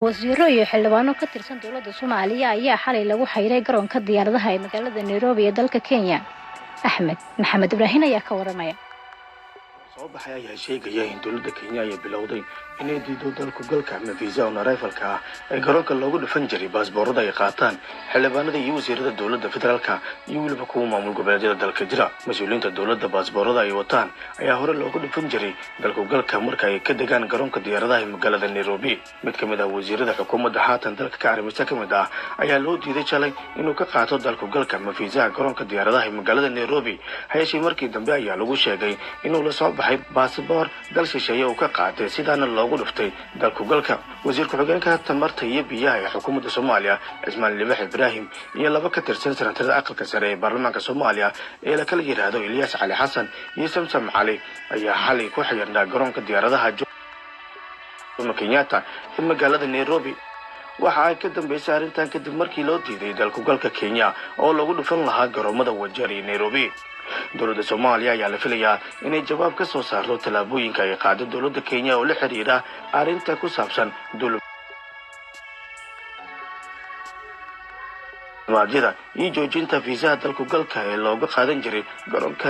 wasiiro iyo xildhibaano ka tirsan dowladda Soomaaliya ayaa xalay lagu xayray garoonka diyaaradaha ee magaalada Nairobi ee dalka Kenya. Axmed Maxamed Ibrahim ayaa ka waramaya. soo baxay ayaa sheegaya in dowladda Kenya ay bilowday inay diido dalku galka ama visa on arrival-ka ee garoonka loogu dhufan jiray baasaboorada ay qaataan xildhibaanada iyo wasiirada dowladda federaalka iyo waliba kuwa maamul goboleedyada dalka jira. Mas'uuliyiinta dowladda baasaboorada ay wataan ayaa hore loogu dhufan jiray dalku galka marka ay ka degaan garoonka diyaaradaha ee magaalada Nairobi. mid ka mid ah wasiirada xukuumadda haatan dalka ka arrimaysa ka mid ah ayaa loo diiday shalay inuu ka qaato dalku galka ama visa garoonka diyaaradaha ee magaalada Nairobi. hay'adii markii dambe ayaa lagu sheegay inuu la soo baxay baasaboor dal shisheeye oo ka qaatay sidaana loogu dhuftay dalku galka. wasiirka xogeenka tamarta iyo biyaha ee xukuumadda Soomaaliya Ismail Libax Ibrahim iyo laba ka tirsan senatarada aqalka sare ee baarlamaanka Soomaaliya ee la kala yiraahdo Ilyas Cali Xasan iyo Samsam Cali ayaa xalay ku xirnaa garoonka diyaaradaha Jomo Kenyatta ee magaalada Nairobi. waxa ay ka dambeysay arrintan kadib markii loo diiday dalku galka Kenya oo lagu dhufan lahaa garoomada Wajeer iyo Nairobi. dowladda Soomaaliya ayaa la filayaa inay jawaab ka soo saarto talaabooyinka ay qaaday dowladda Kenya oo la xiriira arrinta ku saabsan dowladda iyo joojinta visa dalku galka ee looga qaadan jiray garoonka